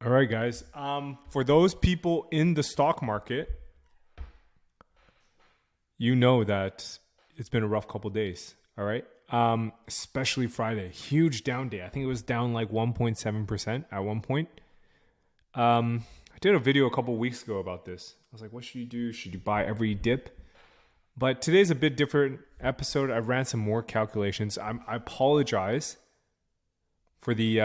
All right, guys. For those people in the stock market, you know that it's been a rough couple of days. All right. Especially Friday, huge down day. I think it was down like 1.7% at one point. I did a video a couple of weeks ago about this. I was like, what should you do? Should you buy every dip? But today's a bit different episode. I ran some more calculations. I apologize for the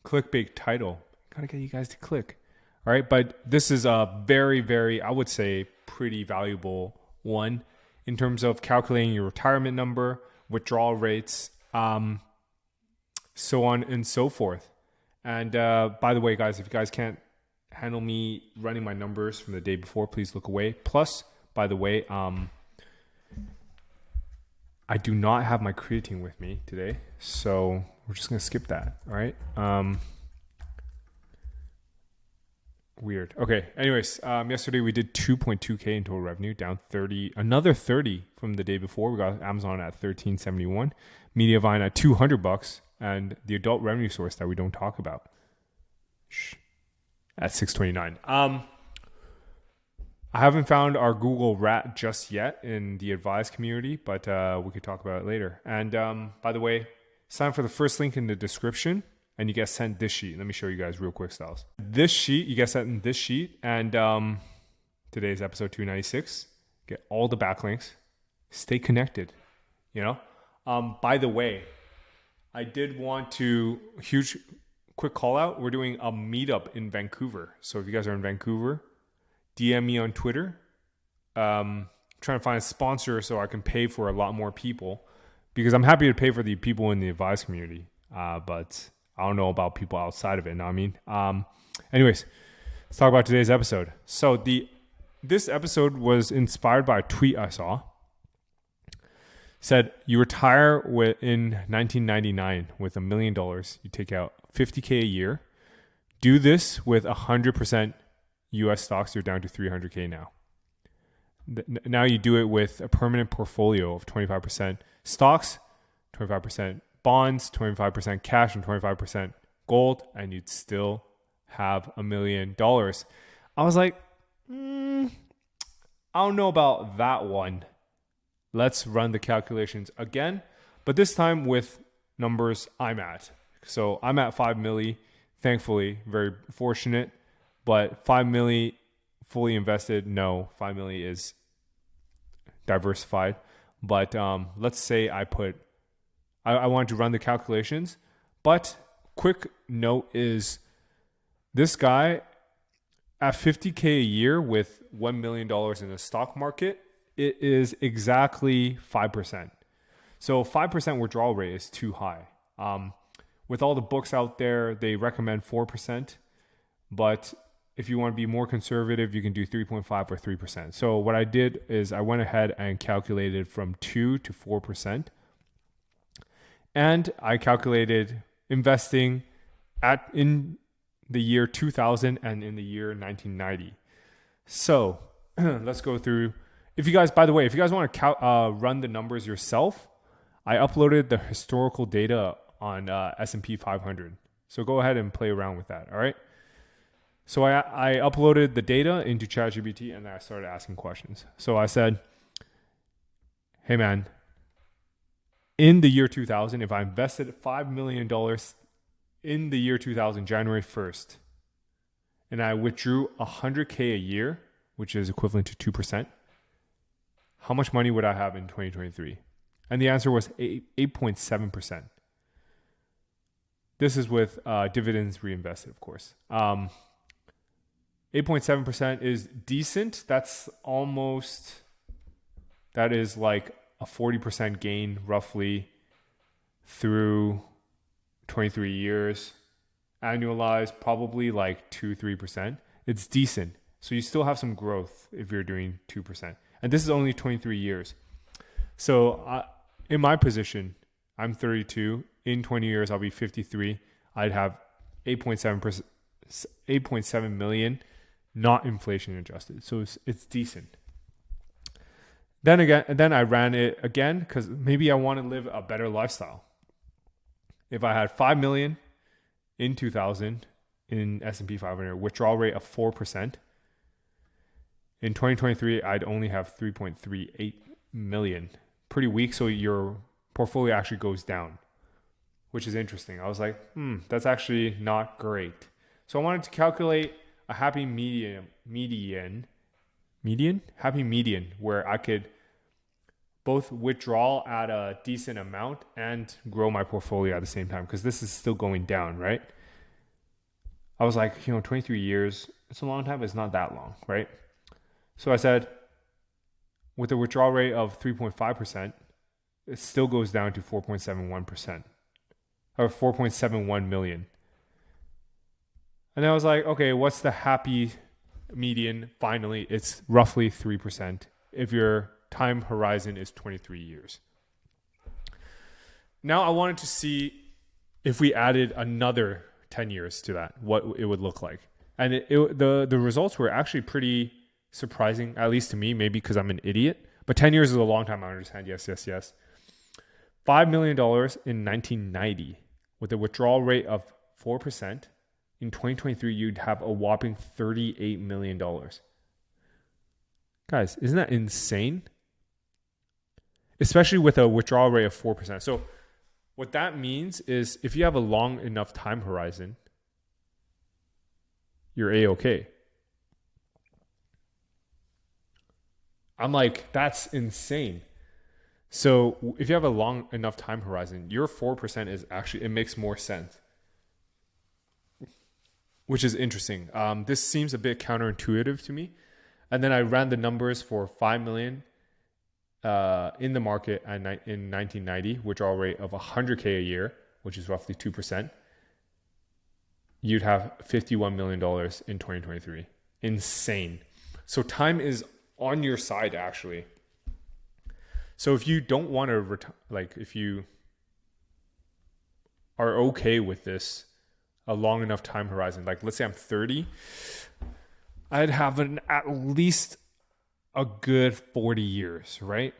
clickbait title. Gotta get you guys to click. All right. But this is a very, very, I would say, pretty valuable one in terms of calculating your retirement number, withdrawal rates, so on and so forth. And by the way, guys, if you guys can't handle me running my numbers from the day before, please look away. Plus, by the way, I do not have my creatine with me today, so we're just going to skip that. All right. Weird. Okay. Anyways, yesterday we did 2.2K in total revenue, down 30, another 30 from the day before. We got Amazon at 1371, Mediavine at $200, and the adult revenue source that we don't talk about at 629. I haven't found our Google rat just yet in the advised community, but we could talk about it later. And by the way, sign up for the first link in the description and you get sent this sheet. Let me show you guys real quick, Styles. This sheet, you get sent in this sheet, and today's episode 296. Get all the backlinks. Stay connected, you know? By the way, I did want to, huge quick call out. We're doing a meetup in Vancouver. So if you guys are in Vancouver, DM me on Twitter. Trying to find a sponsor so I can pay for a lot more people, because I'm happy to pay for the people in the advice community. But I don't know about people outside of it. Know what I mean? Anyways, let's talk about today's episode. So this episode was inspired by a tweet I saw. Said you retire in 1999 with $1 million. You take out $50K a year. Do this with 100% US stocks. You're down to 300K now. Now you do it with a permanent portfolio of 25% stocks, 25% bonds, 25% cash, and 25% gold, and you'd still have $1 million. I was like, I don't know about that one. Let's run the calculations again, but this time with numbers I'm at. So I'm at 5 milli, thankfully, very fortunate, but 5 milli fully invested. No, 5 milli is diversified. But let's say I wanted to run the calculations, but quick note is this guy at 50K a year with $1 million in the stock market, it is exactly 5%. So 5% withdrawal rate is too high. With all the books out there, they recommend 4%, but if you want to be more conservative, you can do 3.5 or 3%. So what I did is I went ahead and calculated from 2 to 4%. And I calculated investing in the year 2000 and in the year 1990. So let's go through. If you guys, by the way, if you guys want to run the numbers yourself, I uploaded the historical data on S&P 500. So go ahead and play around with that. All right. So I uploaded the data into ChatGPT and then I started asking questions. So I said, hey man, in the year 2000, if I invested $5 million in the year 2000, January 1st, and I withdrew 100K a year, which is equivalent to 2%, how much money would I have in 2023? And the answer was 8.7%. This is with dividends reinvested, of course. 8.7% is decent. That is like a 40% gain roughly through 23 years. Annualized, probably like 2-3%. It's decent. So you still have some growth if you're doing 2%. And this is only 23 years. So in my position, I'm 32. In 20 years, I'll be 53. I'd have 8.7 million, not inflation adjusted. So it's decent. Then I ran it again because maybe I want to live a better lifestyle. If I had 5 million in 2000 in S&P 500, withdrawal rate of 4%. In 2023, I'd only have 3.38 million. Pretty weak, so your portfolio actually goes down, which is interesting. I was like, that's actually not great. So I wanted to calculate a happy median, where I could both withdraw at a decent amount and grow my portfolio at the same time, because this is still going down, right? I was like, 23 years, it's a long time, but it's not that long, right? So I said, with a withdrawal rate of 3.5%, it still goes down to 4.71%, or 4.71 million. And then I was like, okay, what's the happy median? Finally, it's roughly 3% if your time horizon is 23 years. Now I wanted to see if we added another 10 years to that, what it would look like. And the results were actually pretty surprising, at least to me, maybe because I'm an idiot. But 10 years is a long time, I understand. Yes. $5 million in 1990 with a withdrawal rate of 4%. In 2023, you'd have a whopping $38 million. Guys, isn't that insane? Especially with a withdrawal rate of 4%. So what that means is if you have a long enough time horizon, you're A-okay. I'm like, that's insane. So if you have a long enough time horizon, your 4% is actually, it makes more sense, which is interesting. This seems a bit counterintuitive to me. And then I ran the numbers for 5 million in the market in 1990, withdrawal rate of 100K a year, which is roughly 2%. You'd have $51 million in 2023. Insane. So time is on your side, actually. So if you don't want to if you are okay with this, a long enough time horizon, like let's say I'm 30, I'd have at least a good 40 years, right?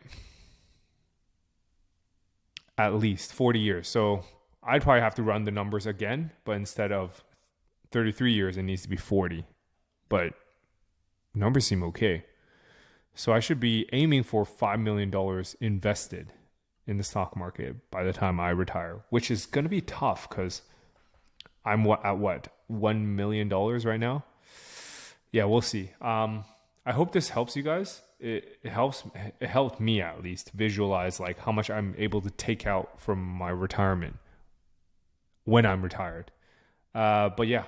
At least 40 years. So I'd probably have to run the numbers again, but instead of 33 years, it needs to be 40. But numbers seem okay. So I should be aiming for $5 million invested in the stock market by the time I retire, which is going to be tough because I'm at $1 million right now. Yeah, we'll see. I hope this helps you guys. It helped me at least visualize like how much I'm able to take out from my retirement when I'm retired. But yeah,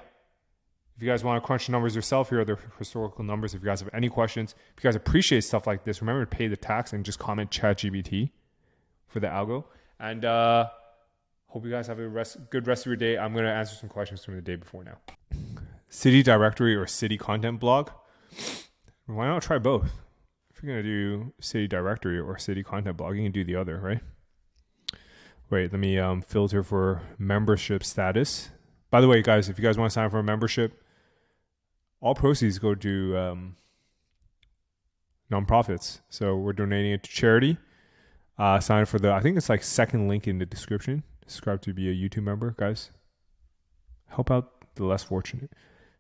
if you guys want to crunch the numbers yourself, here are the historical numbers. If you guys have any questions, if you guys appreciate stuff like this, remember to pay the tax and just comment ChatGPT for the algo. And hope you guys have a good rest of your day. I'm going to answer some questions from the day before now. City directory or city content blog? Why not try both? If you're going to do city directory or city content blog, you can do the other, right? Wait, let me filter for membership status. By the way, guys, if you guys want to sign up for a membership, all proceeds go to nonprofits. So we're donating it to charity. Sign up for I think it's like second link in the description. Subscribe to be a YouTube member, guys. Help out the less fortunate.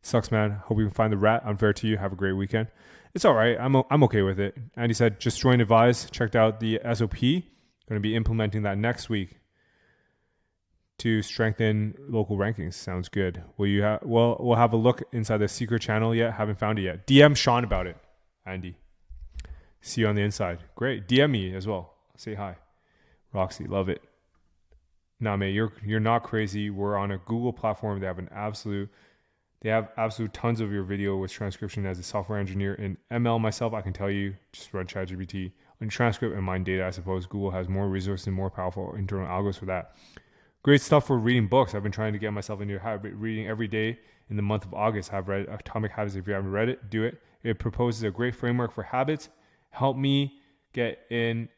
Sucks, man. Hope you can find the rat. Unfair to you. Have a great weekend. It's all right. I'm okay with it. Andy said, just join Advise. Checked out the SOP. Going to be implementing that next week to strengthen local rankings. Sounds good. We'll have a look inside the secret channel yet. Haven't found it yet. DM Sean about it, Andy. See you on the inside. Great. DM me as well. Say hi. Roxy, love it. Nah, mate, you're not crazy. We're on a Google platform. They have absolute tons of your video with transcription. As a software engineer in ML myself, I can tell you, just run ChatGPT on transcript and mine data. I suppose Google has more resources and more powerful internal algos for that. Great stuff for reading books. I've been trying to get myself into a habit reading every day in the month of August. I've read Atomic Habits. If you haven't read it, do it. It proposes a great framework for habits. Help me get in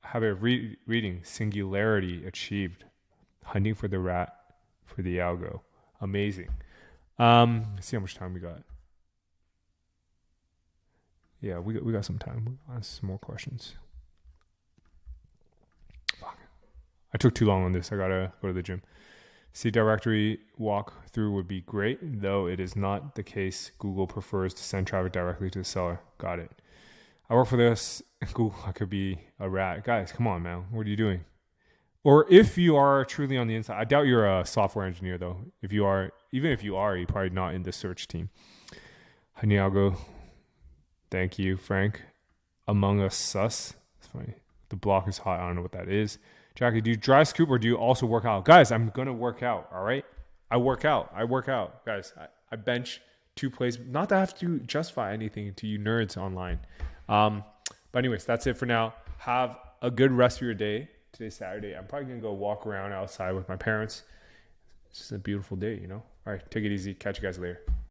habit of reading. Singularity achieved. Hunting for the rat for the algo. Amazing. Let's see how much time we got. Yeah, we got some time. We'll ask some more questions. Fuck. I took too long on this. I gotta go to the gym. See directory walkthrough would be great, though it is not the case. Google prefers to send traffic directly to the seller. Got it. I work for this. Google, I could be a rat. Guys, come on, man. What are you doing? Or if you are truly on the inside, I doubt you're a software engineer, though. If you are, even if you are, you're probably not in the search team. Haniago, thank you, Frank. Among Us sus. It's funny. The block is hot. I don't know what that is. Jackie, do you dry scoop or do you also work out? Guys, I'm going to work out, all right? I work out. Guys, I bench 2 plays. Not that I have to justify anything to you nerds online. But anyways, that's it for now. Have a good rest of your day. Today's Saturday. I'm probably going to go walk around outside with my parents. It's just a beautiful day, you know? All right, take it easy. Catch you guys later.